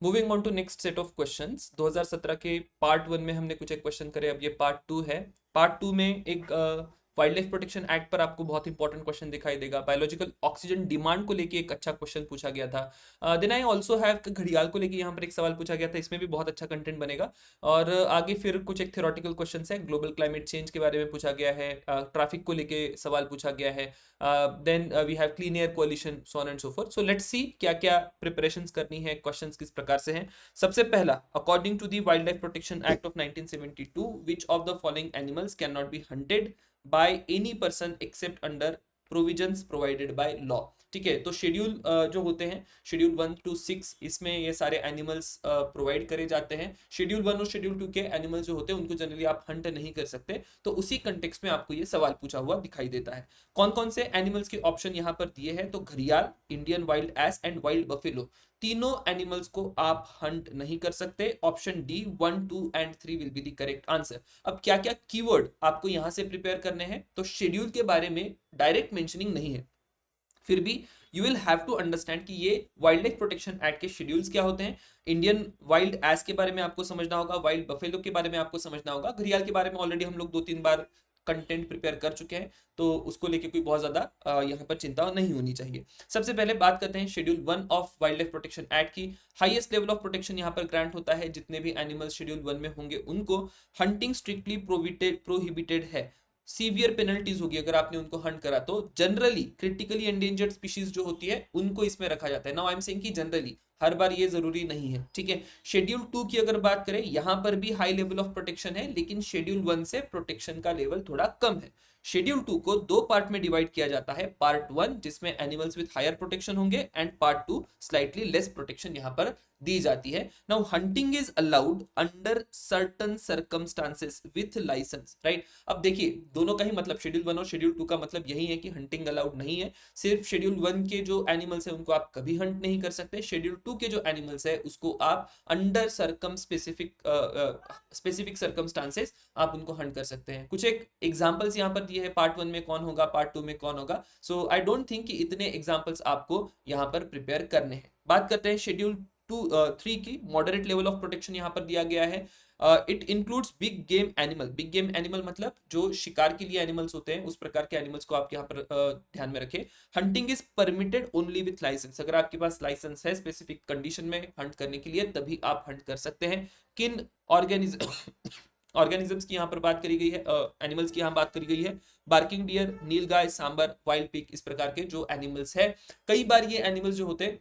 Moving on to next set of questions. 2017 के part 1 में हमने कुछ एक क्वेश्चन करे, अब ये पार्ट 2 है। पार्ट 2 में एक वाइल्ड लाइफ प्रोटेक्शन एक्ट पर आपको बहुत इंपॉर्टेंट क्वेश्चन दिखाई देगा। बायोलॉजिकल ऑक्सीजन डिमांड को लेके एक अच्छा क्वेश्चन पूछा गया था। देन आई ऑल्सो हैव घड़ियाल को लेके यहाँ पर एक सवाल पूछा गया था, इसमें भी बहुत अच्छा कंटेंट बनेगा। और आगे फिर कुछ एक थ्योरेटिकल क्वेश्चन है, ग्लोबल क्लाइमेट चेंज के बारे में पूछा गया है, ट्रैफिक को लेके सवाल पूछा गया है। Then we have clean air coalition, so on and so forth. So let's see क्या क्या प्रिपरेशंस करनी है, क्वेश्चंस किस प्रकार से हैं। सबसे पहला, according to the wild life protection act of 1972, which of the following animals can not be hunted by any person except under provisions provided by law. ठीक है, तो शेड्यूल जो होते हैं, शेड्यूल 1 to 6, इसमें ये सारे एनिमल्स प्रोवाइड करे जाते हैं। शेड्यूल 1 और शेड्यूल 2 के एनिमल्स जो होते हैं उनको जनरली आप हंट नहीं कर सकते, तो उसी कंटेक्स्ट में आपको ये सवाल पूछा हुआ दिखाई देता है। कौन कौन से एनिमल्स के ऑप्शन यहाँ पर दिए हैं, तो घड़ियाल, Indian wild ass and wild buffalo, तीनों एनिमल्स को आप हंट नहीं कर सकते। Option D 1, 2 and 3 will be the correct answer. अब क्या क्या कीवर्ड आपको यहां से प्रिपेयर करने हैं, तो शेड्यूल के बारे में डायरेक्ट मेंशनिंग नहीं है, फिर भी you will have to understand कि ये वाइल्ड लाइफ प्रोटेक्शन एक्ट के शेड्यूल्स क्या होते हैं। इंडियन वाइल्ड एस के बारे में आपको समझना होगा, वाइल्ड बफेलो के बारे में आपको समझना होगा, घड़ियाल के बारे में ऑलरेडी हम लोग 2-3 बार कंटेंट प्रिपेयर कर चुके हैं, तो उसको लेके कोई बहुत ज्यादा यहाँ पर चिंता नहीं होनी चाहिए। सबसे पहले बात करते हैं schedule 1 of wild life protection act की। हाईएस्ट लेवल ऑफ प्रोटेक्शन यहाँ पर ग्रांट होता है, जितने भी एनिमल्स शेड्यूल 1 में होंगे उनको हंटिंग स्ट्रिक्टली प्रोहिबिटेड है। सीवियर पेनल्टीज होगी अगर आपने उनको हंट करा तो। जनरली क्रिटिकली एंडेंजर्ड स्पीशीज जो होती है उनको इसमें रखा जाता है। नाउ आई एम सेइंग कि जनरली, हर बार ये जरूरी नहीं है, ठीक है। शेड्यूल 2 की अगर बात करें, यहां पर भी हाई लेवल ऑफ प्रोटेक्शन है, लेकिन शेड्यूल 1 से प्रोटेक्शन का लेवल थोड़ा कम है। शेड्यूल 2 को दो पार्ट में डिवाइड किया जाता है, पार्ट 1 जिसमें एनिमल्स विद हायर प्रोटेक्शन होंगे, and part 2 slightly less protection यहां पर दी जाती है। Now hunting is allowed under certain circumstances with license, right. अब देखिए, दोनों का ही मतलब, शेड्यूल 1 और शेड्यूल 2 का मतलब यही है कि हंटिंग अलाउड नहीं है। सिर्फ शेड्यूल 1 के जो एनिमल्स है उनको आप कभी हंट नहीं कर सकते, शेड्यूल 2 के जो एनिमल्स है उसको आप अंडर स्पेसिफिक सर्कमस्टांसेस आप उनको हंट कर सकते हैं। कुछ एक एग्जांपल्स यहाँ पर दिए हैं, पार्ट 1 में कौन होगा, पार्ट 2 में कौन होगा। सो आई डोंट थिंक कि इतने एग्जांपल्स आपको यहाँ पर प्रिपेयर करने हैं। बात करते हैं शेड्यूल 3 की। मॉडरेट लेवल ऑफ प्रोटेक्शन यहाँ पर दिया गया है। It includes big game animal. Big game animal मतलब जो शिकार के लिए एनिमल्स होते हैं, उस प्रकार के एनिमल्स को आप यहाँ पर ध्यान में रखें। Hunting is permitted only with license. अगर आपके पास लाइसेंस है स्पेसिफिक कंडीशन में हंट करने के लिए, तभी आप हंट कर सकते हैं। किन ऑर्गेनिजम्स की यहाँ पर बात करी गई है, एनिमल्स की यहाँ बात करी गई है, बार्किंग डियर, नीलगाय, सांबर, वाइल्ड पिग, इस प्रकार के जो एनिमल्स है। कई बार ये एनिमल्स जो होते हैं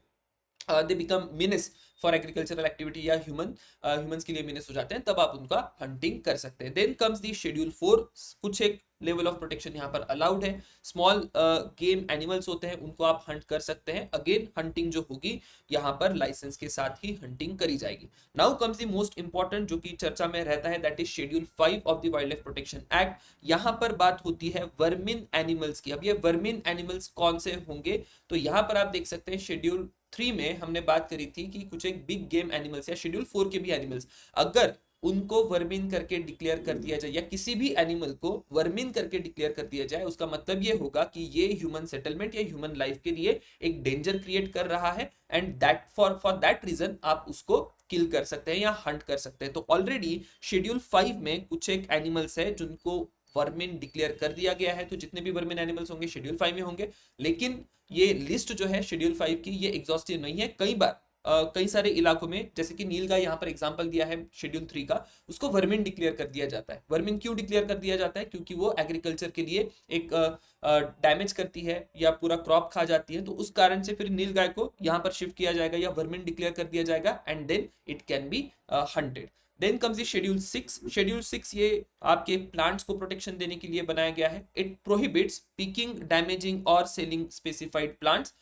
they become मीनस for agricultural activity, या ह्यूमंस के लिए मीनस हो जाते हैं, तब आप उनका हंटिंग कर सकते हैं। Then comes the schedule 4। कुछ एक लेवल ऑफ प्रोटेक्शन यहाँ पर अलाउड है। स्मॉल गेम एनिमल्स होते हैं, उनको आप हंट कर सकते हैं। अगेन हंटिंग जो होगी यहाँ पर लाइसेंस के साथ ही हंटिंग करी जाएगी। Now comes the most important, जो कि चर्चा में रहता है, that is schedule 5 of the wild life protection act. यहाँ पर बात होती है वर्मिन एनिमल्स की। अब ये वर्मिन एनिमल्स कौन से होंगे, तो यहाँ पर आप देख सकते हैं शेड्यूल 3 में हमने बात करी थी कि कुछ एक बिग गेम एनिमल्स या शेड्यूल 4 के भी एनिमल्स, अगर उनको वर्मिन करके डिक्लेयर कर दिया जाए, या किसी भी एनिमल को वर्मिन करके डिक्लेयर कर दिया जाए, उसका मतलब ये होगा कि ये ह्यूमन सेटलमेंट या ह्यूमन लाइफ के लिए एक डेंजर क्रिएट कर रहा है, and that for that reason आप उसको किल कर सकते हैं या हंट कर सकते हैं। तो ऑलरेडी शेड्यूल 5 में कुछ एक एनिमल्स है जिनको वर्मिन डिक्लेयर कर दिया गया है, तो जितने भी वर्मिन एनिमल्स होंगे शेड्यूल 5 में होंगे। लेकिन ये लिस्ट जो है शेड्यूल 5 की, ये एग्जॉस्टिव नहीं है। कई बार कई सारे इलाकों में, जैसे कि नीलगाय यहाँ पर एग्जांपल दिया है शेड्यूल 3 का, उसको वर्मिन डिक्लेयर कर दिया जाता है। वर्मिन क्यों डिक्लेयर कर दिया जाता है, क्योंकि वो एग्रीकल्चर के लिए एक डैमेज करती है या पूरा क्रॉप खा जाती है, तो उस कारण से फिर नीलगाय को यहाँ पर शिफ्ट किया जाएगा या वर्मिन डिक्लेयर कर दिया जाएगा, and then it can be hunted. Then comes the schedule 6। Schedule 6 ये आपके प्लांट्स को प्रोटेक्शन देने के लिए बनाया गया है। इट प्रोहिबिट्स पिकिंग, डैमेजिंग और सेलिंग स्पेसिफाइड प्लांट्स।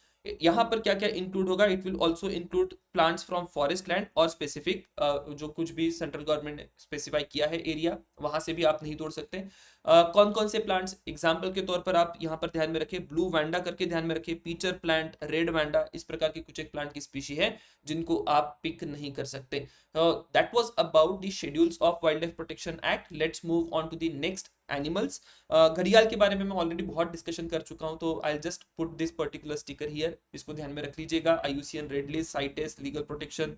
यहाँ पर क्या क्या इंक्लूड होगा, it will also include plants from forest land और स्पेसिफिक जो कुछ भी सेंट्रल गवर्नमेंट ने स्पेसिफाई किया है एरिया, वहां से भी आप नहीं तोड़ सकते। कौन कौन से प्लांट्स, एग्जाम्पल के तौर पर आप यहाँ पर ध्यान में रखें, ब्लू वैंडा करके ध्यान में रखें, पीचर प्लांट, रेड वैंडा, इस प्रकार की कुछ एक प्लांट की स्पीशी है जिनको आप पिक नहीं कर सकते। That was about the schedules of wild life protection act. Let's move on to the next animals. घड़ियाल के बारे में मैं ऑलरेडी बहुत डिस्कशन कर चुका हूं, तो I just put this particular sticker here, इसको ध्यान में रख लीजिएगा। IUCN, red list, CITES, legal protection,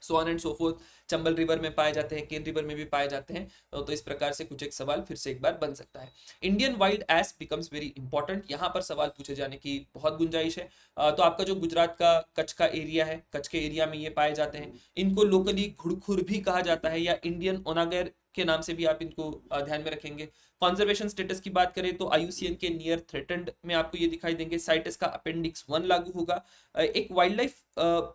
so on and so forth. Chambal river में पाए जाते हैं, केन रिवर में भी पाए जाते हैं। तो इस प्रकार से कुछ एक सवाल फिर से एक बार बन सकता है। Indian wild ass becomes very important, यहाँ पर सवाल पूछे जाने की बहुत गुंजाइश है। तो आपका जो गुजरात का कच्छ का एरिया है, कच्छ के एरिया में ये पाए जाते हैं। इनको लोकली घुड़खुर भी कहा जाता है या इंडियन ओनागर के नाम से भी आप इनको ध्यान में रखेंगे। कंजर्वेशन स्टेटस की बात करें तो आईयूसीएन के नियर थ्रेटेंड में आपको ये दिखाई देंगे। साइटेस का अपेंडिक्स 1 लागू होगा। एक wild life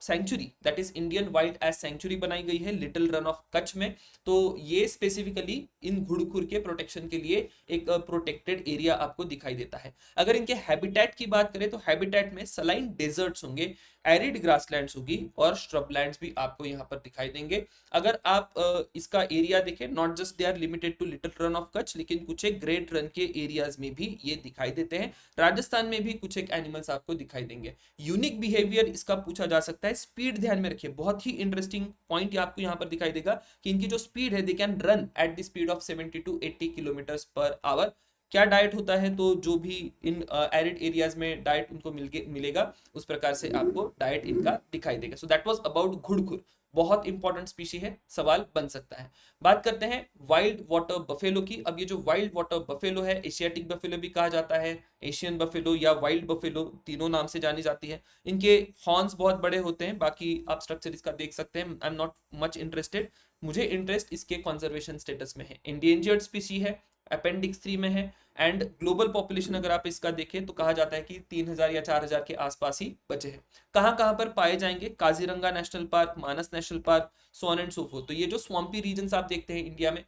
sanctuary that is Indian wild ass sanctuary बनाई गई है लिटिल रन ऑफ कच्छ में। तो ये स्पेसिफिकली इन घुड़खुर के प्रोटेक्शन के लिए एक प्रोटेक्टेड एरिया आपको दिखाई देता है। अगर इनके हैबिटेट की बात करें तो हैबिटेट में सलाइन डेजर्ट्स होंगे, एरिड ग्रासलैंड्स होगी और श्रबलैंड्स भी आपको यहाँ पर दिखाई देंगे। अगर आप इसका एरिया देखें, not just they are limited to little Rann of Kutch, लेकिन कुछ एक ग्रेट रन के एरियाज में भी ये दिखाई देते हैं। राजस्थान में भी कुछ एक एनिमल्स आपको दिखाई देंगे। यूनिक बिहेवियर इसका पूछा जा सकता है। स्पीड ध्यान में रखिए, बहुत ही इंटरेस्टिंग पॉइंट आपको यहाँ पर दिखाई देगा कि इनकी जो स्पीड है, they can run at the speed of 70 to 80 kilometre per hour. क्या डाइट होता है, तो जो भी इन एरिड एरियाज में डाइट उनको मिलेगा उस प्रकार से आपको डाइट इनका दिखाई देगा। सो दैट वाज अबाउट घुड़खुर, बहुत इंपॉर्टेंट स्पीशी है, सवाल बन सकता है। बात करते हैं वाइल्ड वाटर बफेलो की। अब ये जो वाइल्ड वाटर बफेलो है, एशियाटिक बफेलो भी कहा जाता है, एशियन बफेलो या वाइल्ड बफेलो, तीनों नाम से जानी जाती है। इनके हॉर्न्स बहुत बड़े होते हैं, बाकी आप स्ट्रक्चर इसका देख सकते हैं। I am not much interested, मुझे इंटरेस्ट इसके कंजर्वेशन स्टेटस में है। इंडेंजर्ड स्पीशी है, अपेंडिक्स 3 में है। एंड ग्लोबल पॉपुलेशन अगर आप इसका देखें तो कहा जाता है कि 3000 या 4000 के आसपास ही बचे हैं। कहां कहां पर पाए जाएंगे, Kaziranga national park, Manas national park, so on and so fourth. तो ये जो स्वम्पी रीजन्स आप देखते हैं इंडिया में,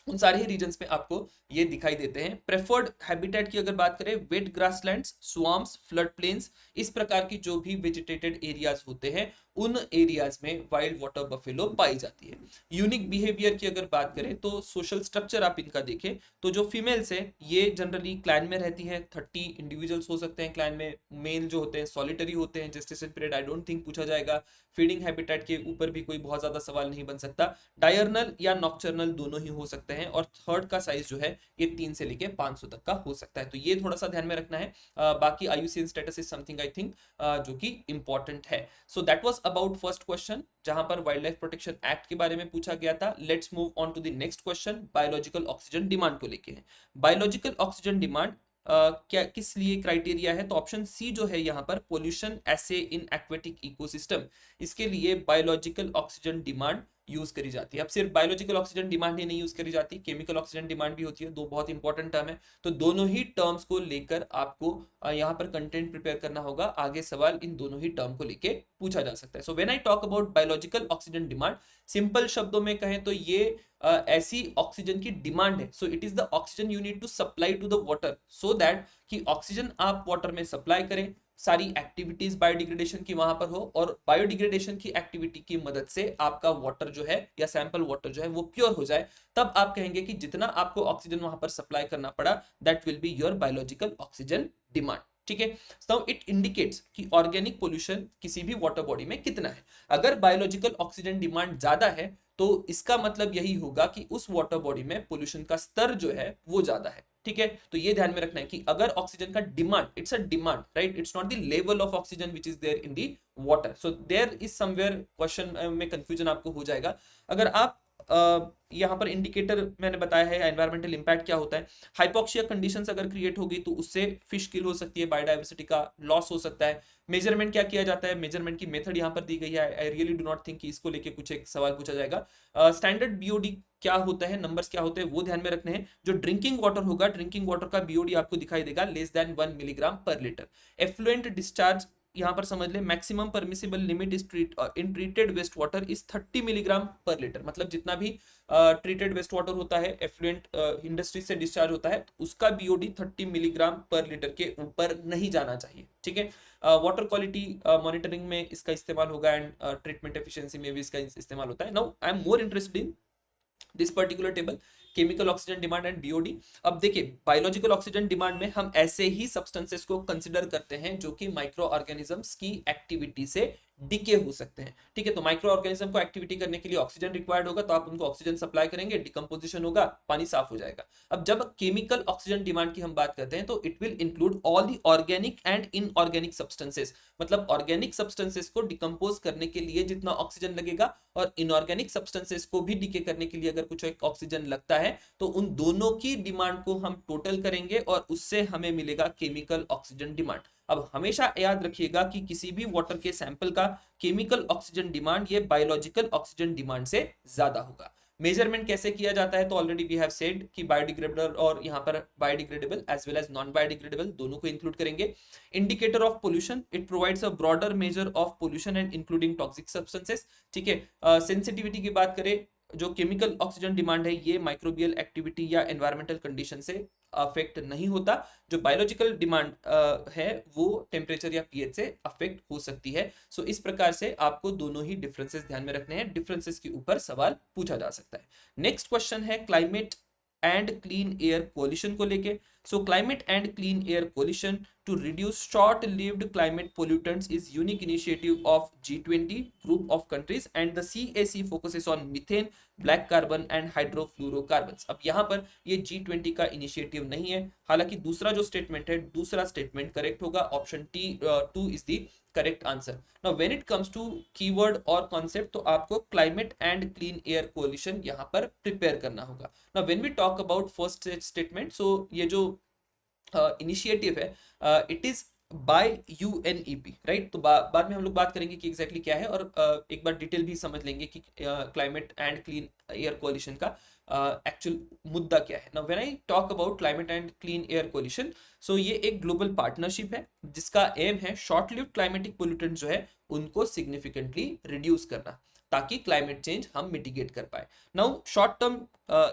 उन सारे ही रीजन्स में आपको ये दिखाई देते हैं। प्रेफर्ड हैबिटेट की अगर बात करें, वेट ग्रासलैंड्स, स्वाम्प्स, फ्लड प्लेन्स, इस प्रकार की जो भी वेजिटेटेड एरियाज होते हैं उन एरियाज में वाइल्ड वाटर बफेलो पाई जाती है। यूनिक बिहेवियर की अगर बात करें तो सोशल स्ट्रक्चर आप इनका देखें तो जो फीमेल्स है ये जनरली क्लैन में रहती है। 30 इंडिविजुअल्स हो सकते हैं क्लैन में। मेल जो होते हैं सॉलिटरी होते हैं। Gestation period I don't think पूछा जाएगा। फीडिंग हैबिटेट के ऊपर भी कोई बहुत ज्यादा सवाल नहीं बन सकता। डायर्नल या नॉक्चर्नल दोनों ही हो सकते हैं। और थर्ड का साइज जो है ये 3 से लेके 500 तक का हो सकता है। तो ये थोड़ा सा ध्यान में रखना है। बाकी IUCN status is something I think जो कि इंपॉर्टेंट है। सो that was about first question जहां पर वाइल्ड लाइफ प्रोटेक्शन एक्ट के बारे में पूछा गया था। Let's move on to the next question, biological oxygen demand को लेके है। बायोलॉजिकल ऑक्सीजन डिमांड क्या किस लिए क्राइटेरिया है, तो ऑप्शन सी जो है यहाँ पर pollution essay in aquatic ecosystem, इसके लिए बायोलॉजिकल ऑक्सीजन डिमांड यूज करी जाती है। अब सिर्फ बायोलॉजिकल ऑक्सीजन डिमांड ही नहीं यूज करी जाती, केमिकल ऑक्सीजन डिमांड भी होती है। दो बहुत इंपॉर्टेंट टर्म है। तो दोनों ही टर्म्स को लेकर आपको यहाँ पर कंटेंट प्रिपेयर करना होगा। आगे सवाल इन दोनों ही टर्म को लेके पूछा जा सकता है। So when I talk about biological oxygen demand, simple शब्दों में कहें तो ये ऐसी ऑक्सीजन की डिमांड है। So it is the oxygen you need to supply to the water, so that कि ऑक्सीजन आप वाटर में सप्लाई करें, सारी एक्टिविटीज बायोडिग्रेडेशन की वहां पर हो और बायोडिग्रेडेशन की एक्टिविटी की मदद से आपका वाटर जो है या सैंपल वाटर जो है वो प्योर हो जाए। तब आप कहेंगे कि जितना आपको ऑक्सीजन वहां पर सप्लाई करना पड़ा, that will be your biological oxygen demand. ठीक है। सो इट इंडिकेट्स कि ऑर्गेनिक पोल्यूशन किसी भी वाटर बॉडी में कितना है। अगर बायोलॉजिकल ऑक्सीजन डिमांड ज्यादा है तो इसका मतलब यही होगा कि उस वाटर बॉडी में पोल्यूशन का स्तर जो है वो ज्यादा है। ठीक है। तो ये ध्यान में रखना है कि अगर ऑक्सीजन का demand, it's a demand, right, it's not the level of oxygen which is there in the water. So there is somewhere question में कंफ्यूजन आपको हो जाएगा। अगर आप यहाँ पर इंडिकेटर मैंने बताया है एनवायरमेंटल इंपैक्ट क्या होता है। हाइपोक्सिया कंडीशंस अगर क्रिएट होगी तो उससे फिश किल हो सकती है, बायोडाइवर्सिटी का लॉस हो सकता है। मेजरमेंट क्या किया जाता है, मेजरमेंट की मेथड यहाँ पर दी गई है। I really do not think कि इसको लेके कुछ एक सवाल पूछा जाएगा। स्टैंडर्ड बीओडी क्या होता है, नंबर्स क्या होते हैं वो ध्यान में रखने हैं। जो ड्रिंकिंग वाटर होगा, ड्रिंकिंग वाटर का बीओडी आपको दिखाई देगा less than 1 milligram per litre. Effluent discharge यहाँ पर समझ ले, maximum permissible limit is in treated waste water is 30 milligram per litre. मतलब जितना भी ट्रीटेड वेस्ट वाटर होता है, एफ्लुएंट इंडस्ट्री से डिस्चार्ज होता है, उसका बीओडी 30 मिलीग्राम पर लीटर के ऊपर नहीं जाना चाहिए। ठीक है। वाटर क्वालिटी मॉनिटरिंग में इसका इस्तेमाल होगा एंड ट्रीटमेंट एफिशिएंसी में भी इसका इस्तेमाल होता है। Now I am more interested in this particular table. Chemical oxygen demand and BOD. अब देखिए बायोलॉजिकल ऑक्सीजन डिमांड में हम ऐसे ही सब्सटेंसेस को कंसिडर करते हैं जो कि माइक्रो ऑर्गेनिजम्स की एक्टिविटी से डिके हो सकते हैं, ठीक है। तो माइक्रो ऑर्गेनिज्म को एक्टिविटी करने के लिए ऑक्सीजन रिक्वायर्ड होगा, तो आप उनको ऑक्सीजन सप्लाई करेंगे, डिकम्पोजिशन होगा, पानी साफ हो जाएगा। अब जब केमिकल ऑक्सीजन डिमांड की हम बात करते हैं तो it will include all the organic and inorganic substances, मतलब ऑर्गेनिक सब्सटेंसेस को डिकम्पोज करने के लिए जितना ऑक्सीजन लगेगा और इनऑर्गेनिक सब्सटेंसेस को भी डिके करने के लिए अगर कुछ एक ऑक्सीजन लगता है तो उन दोनों की डिमांड को हम टोटल करेंगे और उससे हमें मिलेगा केमिकल ऑक्सीजन डिमांड। अब हमेशा याद रखिएगा कि किसी भी वाटर के सैंपल का केमिकल ऑक्सीजन डिमांड ये बायोलॉजिकल ऑक्सीजन डिमांड से ज्यादा होगा। मेजरमेंट कैसे किया जाता है तो ऑलरेडी वी हैव सेड कि बायोडिग्रेडेबल और यहाँ पर biodegradable as well as non biodegradable दोनों को इंक्लूड करेंगे। Indicator of pollution, it provides a broader measure of pollution and including toxic substances, ठीक है। सेंसिटिविटी की बात करें, जो केमिकल ऑक्सीजन डिमांड है ये माइक्रोबियल एक्टिविटी या एनवायरमेंटल कंडीशन से अफेक्ट नहीं होता। जो बायोलॉजिकल डिमांड है वो टेम्परेचर या पीएच से अफेक्ट हो सकती है। सो इस प्रकार से आपको दोनों ही डिफरेंसेस ध्यान में रखने हैं, डिफरेंसेस के ऊपर सवाल पूछा जा सकता है। नेक्स्ट क्वेश्चन है climate and clean air coalition को लेके। So climate and clean air coalition to reduce short-lived climate pollutants is unique initiative of G20 group of countries and the CAC focuses on methane, black carbon and hydrofluorocarbons। अब यहाँ पर ये G20 का initiative नहीं है, हालांकि दूसरा जो स्टेटमेंट है, दूसरा स्टेटमेंट करेक्ट होगा, option T2 is the correct answer. Now when it comes to keyword और कॉन्सेप्ट तो आपको Climate and clean air Coalition यहाँ पर प्रिपेयर करना होगा। Now when we talk about first statement, so ये जो इनिशिएटिव है it is by UNEP, right. तो बाद में हम लोग बात करेंगे कि एग्जैक्टली क्या है और एक बार डिटेल भी समझ लेंगे कि Climate and clean air Coalition का एक्चुअल मुद्दा क्या है। Now when I talk about Climate and clean air Coalition, so ये एक ग्लोबल पार्टनरशिप है जिसका एम है शॉर्ट लिव्ड क्लाइमेटिक पोल्यूटेंट जो है उनको सिग्निफिकेंटली रिड्यूस करना ताकि क्लाइमेट चेंज हम मिटिगेट कर पाए। Now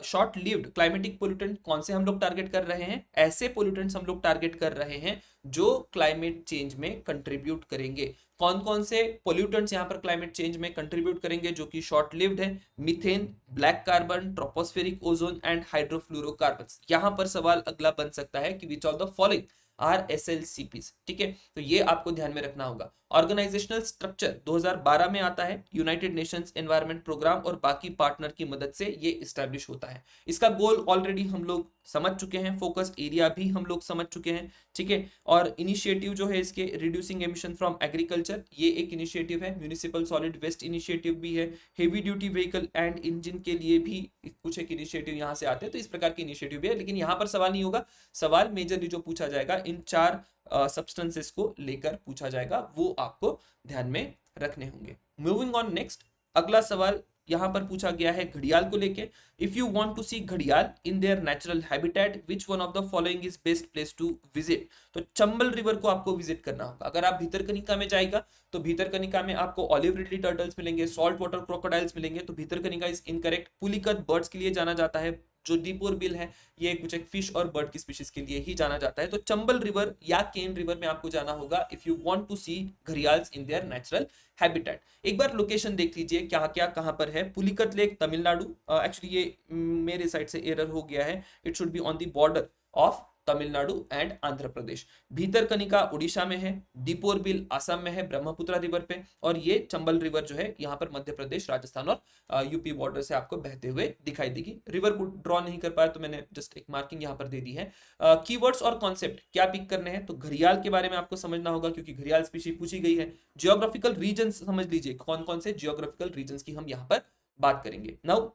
short lived climatic pollutant कौन से हम लोग टारगेट कर रहे हैं? ऐसे पोल्यूटेंट्स हम लोग टारगेट कर रहे हैं जो क्लाइमेट चेंज में कंट्रीब्यूट करेंगे। कौन कौन से पोल्यूटेंट्स यहाँ पर क्लाइमेट चेंज में कंट्रीब्यूट करेंगे जो कि शॉर्ट लिव्ड है? Methane, black carbon, tropospheric ozone and hydrofluorocarbons. यहाँ पर सवाल अगला बन सकता है कि which of the following are SLCPs, ठीक है। तो ये आपको ध्यान में रखना होगा। ऑर्गेनाइजेशनल स्ट्रक्चर 2012 में आता है, यूनाइटेड नेशंस एनवायरनमेंट प्रोग्राम और बाकी पार्टनर की मदद से ये इस्टेब्लिश होता है। इसका गोल ऑलरेडी हम लोग समझ चुके हैं, फोकस एरिया भी हम लोग समझ चुके हैं, ठीक है। और इनिशिएटिव जो है इसके रिड्यूसिंग एमिशन फ्रॉम एग्रीकल्चर, ये एक इनिशिएटिव है। म्यूनिसिपल सॉलिड वेस्ट इनिशिएटिव भी है। Heavy duty vehicle and engine के लिए भी कुछ एक इनिशिएटिव यहाँ से आते हैं। तो इस प्रकार के इनिशिएटिव भी है, लेकिन यहाँ पर सवाल नहीं होगा। सवाल मेजरली जो पूछा जाएगा इन 4 सब्सटेंसेस को लेकर पूछा जाएगा, वो आपको ध्यान में रखने होंगे। मूविंग ऑन नेक्स्ट, अगला सवाल यहां पर पूछा गया है घड़ियाल को लेके। If you want to see घड़ियाल in their natural habitat which one of the following is best place to visit? तो चंबल रिवर को आपको विजिट करना होगा। अगर आप भीतरकनिका में जाएगा तो भीतरकनिका में आपको ऑलिव रिडली टर्टल्स मिलेंगे, सॉल्ट वाटर क्रोकोडाइल्स मिलेंगे, तो Bhitarkanika is incorrect. Pulicat birds के लिए जाना जाता है। जो दीपोर बिल है ये कुछ एक फिश और बर्ड की स्पीशीज के लिए ही जाना जाता है। तो चंबल रिवर या केन रिवर में आपको जाना होगा if you want to see gharials in their natural habitat. एक बार लोकेशन देख लीजिए क्या क्या कहां पर है। पुलिकत लेक तमिलनाडु, एक्चुअली ये मेरे साइड से एरर हो गया है, it should be on the border of Tamil Nadu and Andhra Pradesh. Bhitarkanika Orissa में है, दीपोर बिल असम में है ब्रह्मपुत्रा रिवर पे, और ये चंबल रिवर जो है यहाँ पर मध्य प्रदेश, राजस्थान और यूपी बॉर्डर से आपको बहते हुए दिखाई देगी। रिवर को ड्रॉ नहीं कर पाया तो मैंने जस्ट एक मार्किंग यहाँ पर दे दी है। कीवर्ड्स और कॉन्सेप्ट क्या पिक करने हैं? तो घड़ियाल के बारे में आपको समझना होगा क्योंकि घड़ियाल स्पीशी पूछी गई है। जियोग्राफिकल रीजन समझ लीजिए कौन कौन से जियोग्राफिकल रीजन की हम यहाँ पर बात करेंगे। Now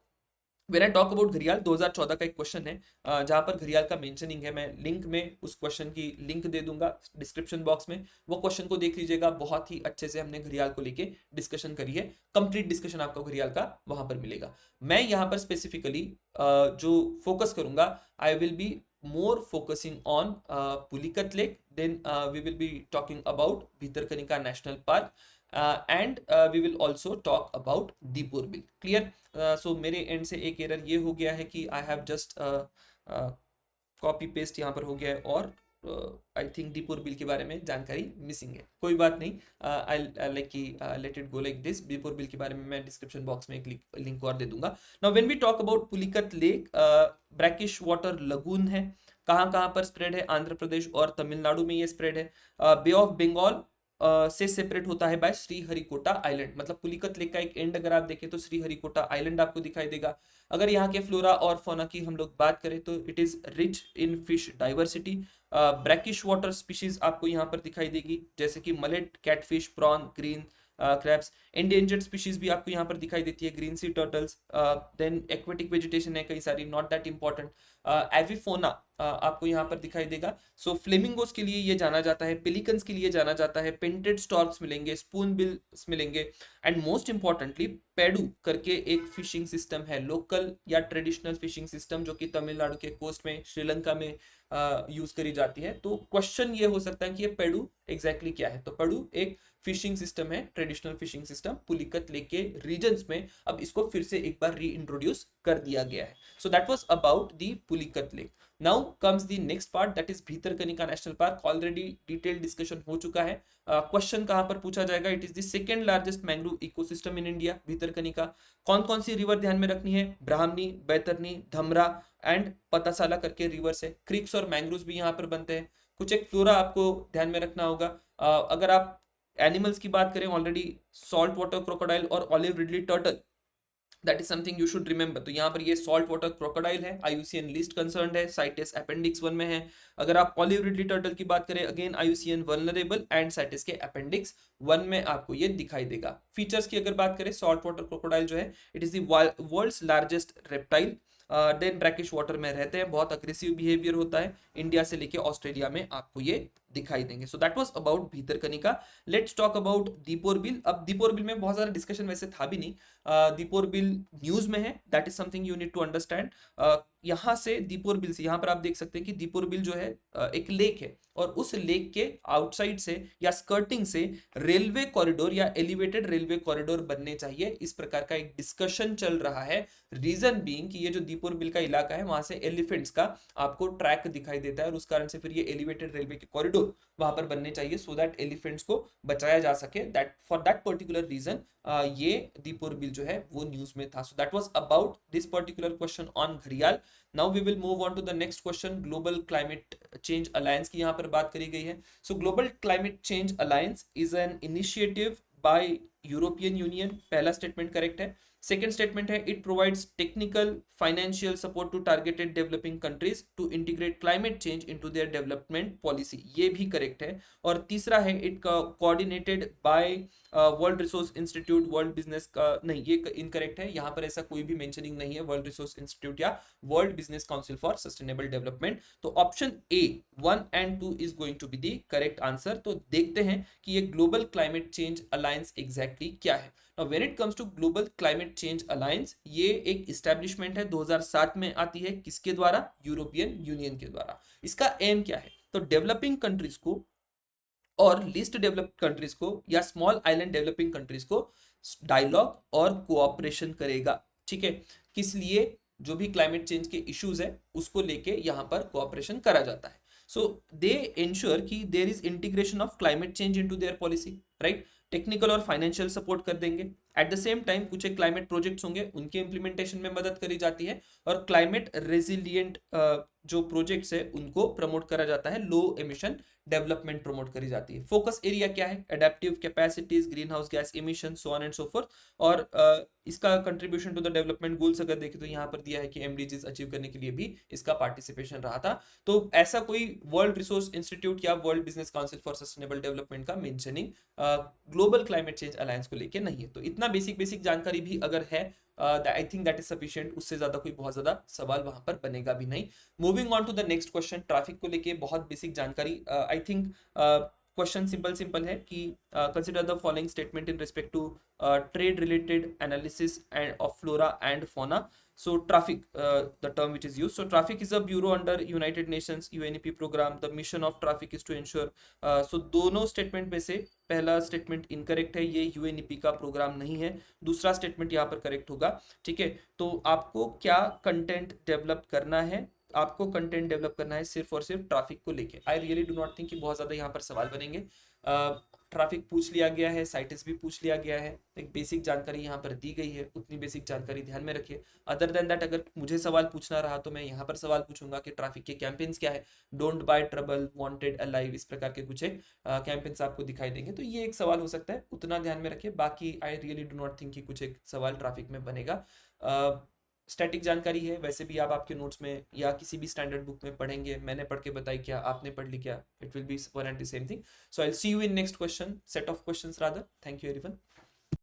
when I talk about घड़ियाल, 2014 का एक क्वेश्चन है जहां पर घड़ियाल का मेंशनिंग है। मैं लिंक में उस क्वेश्चन की लिंक दे दूंगा डिस्क्रिप्शन बॉक्स में, वो क्वेश्चन को देख लीजिएगा। बहुत ही अच्छे से हमने घड़ियाल को लेके डिस्कशन करी है, कंप्लीट डिस्कशन आपको घड़ियाल का वहां पर मिलेगा। मैं यहाँ पर स्पेसिफिकली जो फोकस करूंगा, I will be more focusing on Pulikat Lake, then we will be talking about Bhitarkanika National Park and we will also talk about Deepur Bill. Clear? So मेरे एंड से एक एरर ये हो गया है कि I have just copy paste यहाँ पर हो गया है और आई थिंक दीपोर बिल के बारे में जानकारी मिसिंग है, कोई बात नहीं, आई लाइक कि let it go like this. Deepor bill के बारे में मैं डिस्क्रिप्शन बॉक्स में एक लिंक और दे दूंगा। Now when we talk about Pulicat lake, brackish water lagoon है, कहाँ कहाँ पर स्प्रेड है, आंध्र प्रदेश और तमिलनाडु में ये स्प्रेड है। बे ऑफ बंगाल से सेपरेट होता है बाय श्रीहरिकोटा आइलैंड, मतलब पुलिकत लेक का एक एंड अगर आप देखें तो श्रीहरिकोटा आइलैंड आपको दिखाई देगा। अगर यहाँ के फ्लोरा और फौना की हम लोग बात करें तो it is rich in fish diversity. Brackish water species आपको यहाँ पर दिखाई देगी, जैसे कि mullet, catfish, prawn, green crabs. Endangered species भी आपको यहाँ पर दिखाई देती है, green sea turtles. Then aquatic vegetation है कई सारी, नॉट दैट इंपॉर्टेंट। एविफोना आपको यहाँ पर दिखाई देगा। सो फ्लेमिंगोस के लिए ये जाना जाता है, पेलिकन्स के लिए जाना जाता है, पेंटेड स्टॉर्क्स मिलेंगे, स्पून बिल्स मिलेंगे, एंड मोस्ट इंपॉर्टेंटली पेडू करके एक फिशिंग सिस्टम है, लोकल या ट्रेडिशनल फिशिंग सिस्टम, जो कि तमिलनाडु के कोस्ट में, श्रीलंका में यूज करी जाती है। तो क्वेश्चन ये हो सकता है कि ये पेडू एग्जैक्टली क्या है। तो पेडू एक फिशिंग सिस्टम है, traditional fishing system Pulicat lake के रीजन्स में अब इसको फिर से एक बार री इंट्रोड्यूस कर दिया गया है। सो that was about the Pulicat lake. Now comes the next part, that is Bhitarkanika national park. Already detail discussion हो चुका है। क्वेश्चन कहां पर पूछा जाएगा, it is the second largest mangrove ecosystem in India, Bhitarkanika. कौन कौन सी रिवर ध्यान में रखनी है, ब्राह्मणी, बैतरनी, धमरा एंड पतासाला करके रिवर्स है। क्रिक्स और मैंग्रोव्स भी यहाँ पर बनते हैं। कुछ एक फ्लोरा आपको ध्यान में रखना होगा। अगर आप एनिमल्स की बात करें, ऑलरेडी सॉल्ट वाटर क्रोकोडाइल और olive ridley turtle, that is something you should remember. तो यहाँ पर ये सॉल्ट वाटर क्रोकोडाइल है, आईयूसीएन लिस्ट कंसर्न्ड है, साइटेस अपेंडिक्स 1 में है। अगर आप ऑलिव रिडली टर्टल की बात करें, अगेन आईयूसीएन वल्नरेबल एंड साइटेस के अपेंडिक्स 1 में आपको ये दिखाई देगा। फीचर्स की अगर बात करें, सॉल्ट वाटर क्रोकोडाइल जो है, it is the world's largest reptile. Then brackish water में रहते हैं, बहुत अग्रेसिव बिहेवियर होता है, इंडिया से लेके ऑस्ट्रेलिया में आपको ये दिखाई देंगे। सो that was about Bhitarkanika. Let's talk about Deepor bill. अब दीपोर बिल में बहुत सारा डिस्कशन वैसे था भी नहीं, दीपोर बिल न्यूज में है, that is something you need to understand. यहाँ से दीपोर बिल से, यहाँ पर आप देख सकते हैं कि दीपोर बिल जो है एक लेक है, और उस लेक के आउटसाइड से या स्कर्टिंग से रेलवे कॉरिडोर या एलिवेटेड रेलवे कॉरिडोर बनने चाहिए, इस प्रकार का एक डिस्कशन चल रहा है। रीजन बीइंग कि ये जो दीपोर बिल का इलाका है, वहां से एलिफेंट्स का आपको ट्रैक दिखाई देता है, और उस कारण से फिर ये एलिवेटेड रेलवे के कॉरिडोर वहां पर बनने चाहिए, सो दैट एलिफेंट्स को बचाया जा सके। That for that particular region ये दीपोर बिल जो है वो न्यूज में था। So that was about this particular question on घड़ियाल। Now we will move on to the next question, Global Climate Change Alliance की यहाँ पर बात करी गई है। So Global Climate Change Alliance is an initiative by European Union, पहला statement correct है। सेकेंड स्टेटमेंट है, it provides technical financial support to targeted developing countries to integrate climate change into their development policy, ये भी correct है। और तीसरा है, it coordinated by world resource institute, world business का, नहीं ये इनकरेक्ट है, यहाँ पर ऐसा कोई भी मेंशनिंग नहीं है वर्ल्ड रिसोर्स इंस्टीट्यूट या World Business Council for Sustainable Development. तो option A 1 and 2 is going to be the correct answer. तो देखते हैं कि ये Global Climate Change Alliance exactly क्या है। Now, when it comes to global climate change alliance, ये एक इस्टेब्लिशमेंट है, 2007 में आती है, किसके द्वारा, यूरोपियन यूनियन के द्वारा। इसका एम क्या है, तो डेवलपिंग कंट्रीज को और लीस्ट डेवलप्ड कंट्रीज को या स्मॉल आइलैंड डेवलपिंग कंट्रीज को डायलॉग और कोऑपरेशन करेगा। ठीक है, किस लिए, जो भी क्लाइमेट चेंज के इश्यूज है उसको लेके यहाँ पर कोऑपरेशन करा जाता है। सो दे इंश्योर कि there is integration of climate change into their policy, right. Technical और फाइनेंशियल सपोर्ट कर देंगे। एट द सेम टाइम कुछ एक क्लाइमेट प्रोजेक्ट्स होंगे, उनके इंप्लीमेंटेशन में मदद करी जाती है, और क्लाइमेट रेजिलिएंट जो प्रोजेक्ट्स है उनको प्रमोट करा जाता है, लो एमिशन डेवलपमेंट प्रमोट करी जाती है। फोकस एरिया क्या है, adaptive capacities, green house gas emission, so on and so forth. और इसका contribution to the development goals अगर देखें तो यहाँ पर दिया है कि एमडीजीज अचीव करने के लिए भी इसका पार्टिसिपेशन रहा था। तो ऐसा कोई वर्ल्ड रिसोर्स इंस्टीट्यूट या World Business Council for Sustainable Development का mentioning Global Climate Change Alliance को लेके नहीं है। तो इतना बेसिक जानकारी भी अगर है, I think that is sufficient, उससे ज्यादा कोई बहुत ज्यादा सवाल वहां पर बनेगा भी नहीं। Moving on to the next question, traffic को लेके बहुत बेसिक जानकारी। आई थिंक क्वेश्चन सिंपल है कि consider the following statement in respect to trade related analysis and of flora and fauna. So traffic, the term which is used. So traffic is a bureau under United Nations UNEP program. The mission of traffic is to ensure. So दोनों statement में से पहला statement incorrect है, ये UNEP का programme नहीं है। दूसरा स्टेटमेंट यहाँ पर करेक्ट होगा। ठीक है, तो आपको क्या कंटेंट डेवलप करना है, आपको कंटेंट डेवलप करना है सिर्फ और सिर्फ ट्रैफिक को लेके। I really do not think कि बहुत ज़्यादा यहाँ पर सवाल बनेंगे। ट्रैफिक पूछ लिया गया है, साइट्स भी पूछ लिया गया है, एक बेसिक जानकारी यहाँ पर दी गई है, उतनी बेसिक जानकारी ध्यान में रखिए। अदर देन दैट अगर मुझे सवाल पूछना रहा तो मैं यहाँ पर सवाल पूछूंगा कि ट्रैफिक के कैंपेन्स क्या है, don't buy trouble, wanted alive, इस प्रकार के कुछ एक कैंपेन्स आपको दिखाई देंगे, तो ये एक सवाल हो सकता है, उतना ध्यान में रखिए। बाकी I really do not think कि कुछ एक सवाल ट्रैफिक में बनेगा। स्टैटिक जानकारी है, वैसे भी आप आपके नोट्स में या किसी भी स्टैंडर्ड बुक में पढ़ेंगे, मैंने पढ़ के बताई क्या, आपने पढ़ ली क्या, it will be one and the same thing. So I'll see you in next question, set of questions rather. Thank you everyone.